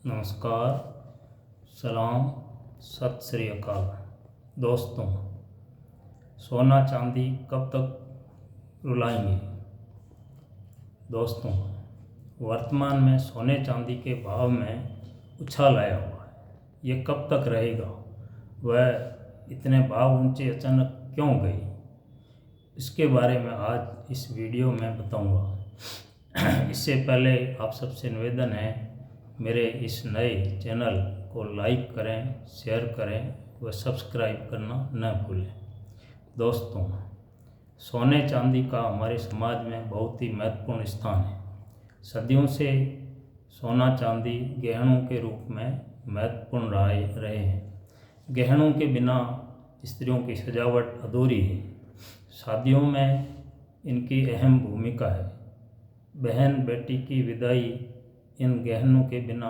नमस्कार, सलाम, सत श्री अकाल। दोस्तों, सोना चांदी कब तक रुलाएंगे? दोस्तों, वर्तमान में सोने चांदी के भाव में उछाल आया हुआ है। ये कब तक रहेगा? वह इतने भाव ऊंचे अचानक क्यों गए? इसके बारे में आज इस वीडियो में बताऊंगा। इससे पहले आप सबसे निवेदन है, मेरे इस नए चैनल को लाइक करें, शेयर करें व सब्सक्राइब करना न भूलें। दोस्तों, सोने चांदी का हमारे समाज में बहुत ही महत्वपूर्ण स्थान है। सदियों से सोना चांदी गहनों के रूप में महत्वपूर्ण रहे हैं। गहनों के बिना स्त्रियों की सजावट अधूरी है। शादियों में इनकी अहम भूमिका है। बहन बेटी की विदाई इन गहनों के बिना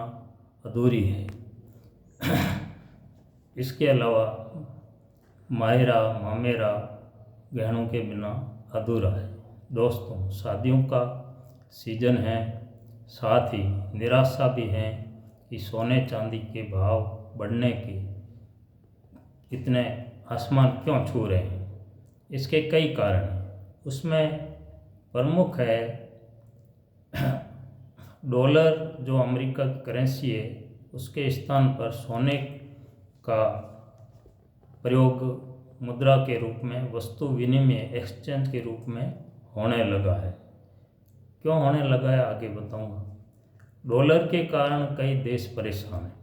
अधूरी है। इसके अलावा मायरा मामेरा गहनों के बिना अधूरा है। दोस्तों, शादियों का सीजन है, साथ ही निराशा भी है कि सोने चांदी के भाव बढ़ने के इतने आसमान क्यों छू रहे हैं। इसके कई कारण हैं। उसमें प्रमुख है डॉलर, जो अमेरिका की करेंसी है, उसके स्थान पर सोने का प्रयोग मुद्रा के रूप में, वस्तु विनिमय एक्सचेंज के रूप में होने लगा है। क्यों होने लगा है आगे बताऊंगा। डॉलर के कारण कई देश परेशान हैं,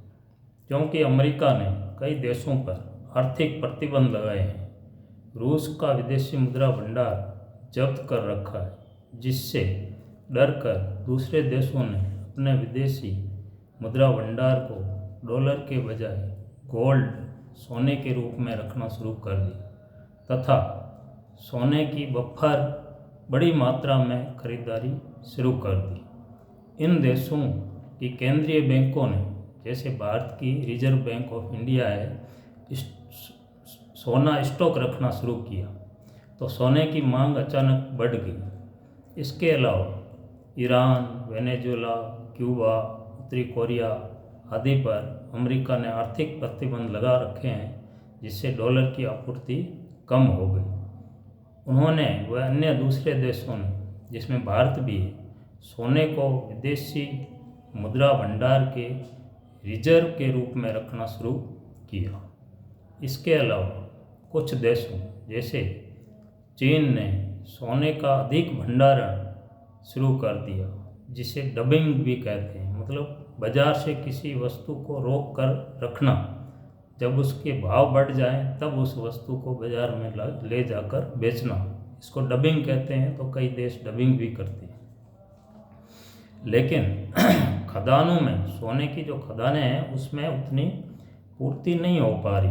क्योंकि अमेरिका ने कई देशों पर आर्थिक प्रतिबंध लगाए हैं। रूस का विदेशी मुद्रा भंडार जब्त कर रखा है, जिससे डर कर दूसरे देशों ने अपने विदेशी मुद्रा भंडार को डॉलर के बजाय गोल्ड, सोने के रूप में रखना शुरू कर दिया तथा सोने की बफर बड़ी मात्रा में खरीदारी शुरू कर दी। इन देशों की केंद्रीय बैंकों ने, जैसे भारत की रिजर्व बैंक ऑफ इंडिया है, सोना स्टॉक रखना शुरू किया, तो सोने की मांग अचानक बढ़ गई। इसके अलावा ईरान, वेनेजुएला, क्यूबा, उत्तरी कोरिया आदि पर अमेरिका ने आर्थिक प्रतिबंध लगा रखे हैं, जिससे डॉलर की आपूर्ति कम हो गई। उन्होंने व अन्य दूसरे देशों ने, जिसमें भारत भी है, सोने को विदेशी मुद्रा भंडार के रिजर्व के रूप में रखना शुरू किया। इसके अलावा कुछ देशों जैसे चीन ने सोने का अधिक भंडारण शुरू कर दिया, जिसे डबिंग भी कहते हैं। मतलब बाजार से किसी वस्तु को रोक कर रखना, जब उसके भाव बढ़ जाएं तब उस वस्तु को बाजार में ले जाकर बेचना, इसको डबिंग कहते हैं। तो कई देश डबिंग भी करते हैं। लेकिन खदानों में, सोने की जो खदानें हैं, उसमें उतनी पूर्ति नहीं हो पा रही।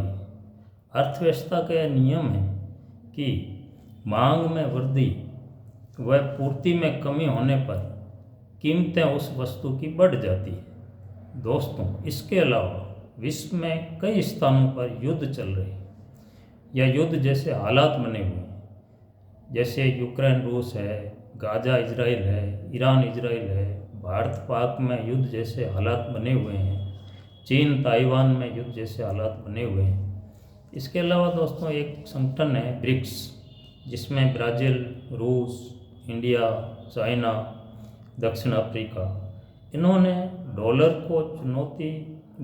अर्थव्यवस्था का यह नियम है कि मांग में वृद्धि व पूर्ति में कमी होने पर कीमतें उस वस्तु की बढ़ जाती है। दोस्तों, इसके अलावा विश्व में कई स्थानों पर युद्ध चल रहे हैं या युद्ध जैसे हालात बने हुए हैं, जैसे यूक्रेन रूस है, गाजा इजराइल है, ईरान इजराइल है, भारत पाक में युद्ध जैसे हालात बने हुए हैं, चीन ताइवान में युद्ध जैसे हालात बने हुए हैं। इसके अलावा दोस्तों, एक संगठन है ब्रिक्स, जिसमें ब्राज़ील, रूस, इंडिया, चाइना, दक्षिण अफ्रीका, इन्होंने डॉलर को चुनौती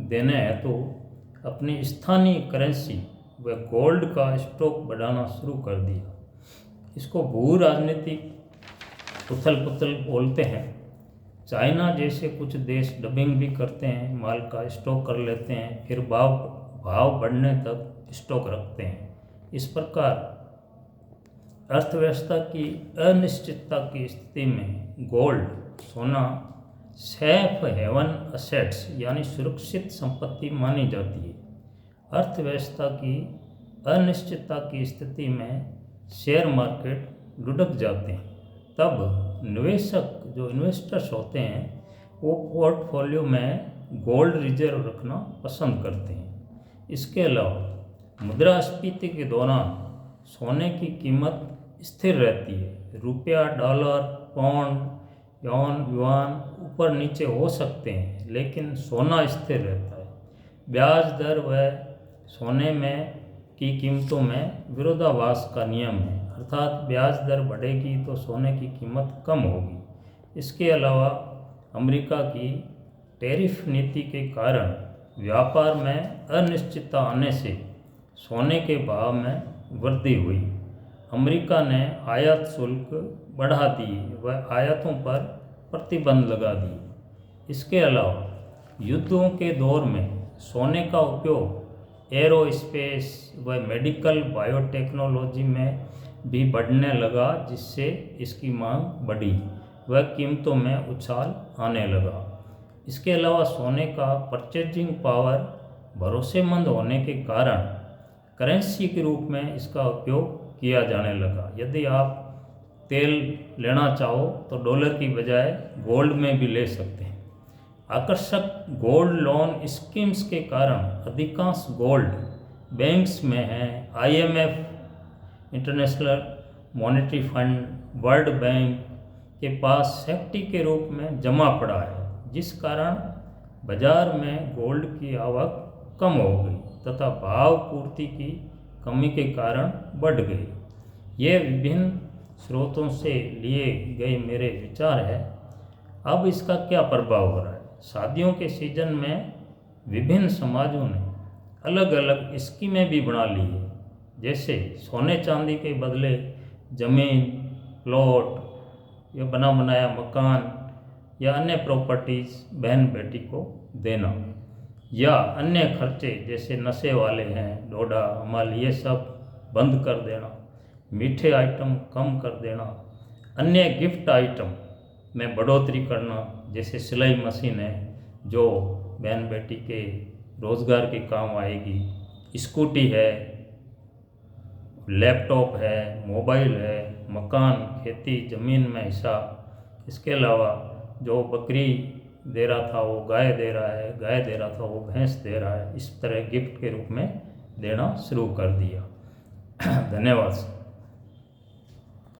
देने हेतु अपनी स्थानीय करेंसी व गोल्ड का स्टॉक बढ़ाना शुरू कर दिया। इसको भू राजनीतिक उथल पुथल बोलते हैं। चाइना जैसे कुछ देश डबिंग भी करते हैं, माल का स्टॉक कर लेते हैं, फिर भाव बढ़ने तक स्टॉक रखते हैं। इस प्रकार अर्थव्यवस्था की अनिश्चितता की स्थिति में गोल्ड, सोना सेफ हेवन असेट्स यानी सुरक्षित संपत्ति मानी जाती है। अर्थव्यवस्था की अनिश्चितता की स्थिति में शेयर मार्केट लुढ़क जाते हैं। तब निवेशक, जो इन्वेस्टर्स होते हैं, वो पोर्टफोलियो में गोल्ड रिजर्व रखना पसंद करते हैं। इसके अलावा मुद्रास्फीति के दौरान सोने की कीमत स्थिर रहती है। रुपया, डॉलर, पाउंड, युआन ऊपर नीचे हो सकते हैं, लेकिन सोना स्थिर रहता है। ब्याज दर व सोने में की कीमतों में विरोधाभास का नियम है, अर्थात ब्याज दर बढ़ेगी तो सोने की कीमत कम होगी। इसके अलावा अमेरिका की टैरिफ नीति के कारण व्यापार में अनिश्चितता आने से सोने के भाव में वृद्धि हुई। अमेरिका ने आयात शुल्क बढ़ा दिए व आयातों पर प्रतिबंध लगा दिए। इसके अलावा युद्धों के दौर में सोने का उपयोग एरोस्पेस व मेडिकल बायोटेक्नोलॉजी में भी बढ़ने लगा, जिससे इसकी मांग बढ़ी व कीमतों में उछाल आने लगा। इसके अलावा सोने का परचेजिंग पावर भरोसेमंद होने के कारण करेंसी के रूप में इसका उपयोग किया जाने लगा। यदि आप तेल लेना चाहो तो डॉलर की बजाय गोल्ड में भी ले सकते हैं। आकर्षक गोल्ड लोन स्कीम्स के कारण अधिकांश गोल्ड बैंक्स में हैं। IMF, international monetary fund, world bank के पास सेफ्टी के रूप में जमा पड़ा है, जिस कारण बाजार में गोल्ड की आवक कम हो गई तथा भाव पूर्ति की कमी के कारण बढ़ गई। ये विभिन्न स्रोतों से लिए गए मेरे विचार है। अब इसका क्या प्रभाव हो रहा है? शादियों के सीजन में विभिन्न समाजों ने अलग अलग स्कीमें भी बना ली है, जैसे सोने चांदी के बदले जमीन, प्लॉट या बना बनाया मकान या अन्य प्रॉपर्टीज बहन बेटी को देना, या अन्य खर्चे जैसे नशे वाले हैं, डोडा, अमल, ये सब बंद कर देना, मीठे आइटम कम कर देना, अन्य गिफ्ट आइटम में बढ़ोतरी करना, जैसे सिलाई मशीन है जो बहन बेटी के रोज़गार के काम आएगी, स्कूटी है, लैपटॉप है, मोबाइल है, मकान, खेती, ज़मीन में हिस्सा। इसके अलावा जो बकरी दे रहा था वो गाय दे रहा है, गाय दे रहा था वो भैंस दे रहा है। इस तरह गिफ्ट के रूप में देना शुरू कर दिया। धन्यवाद।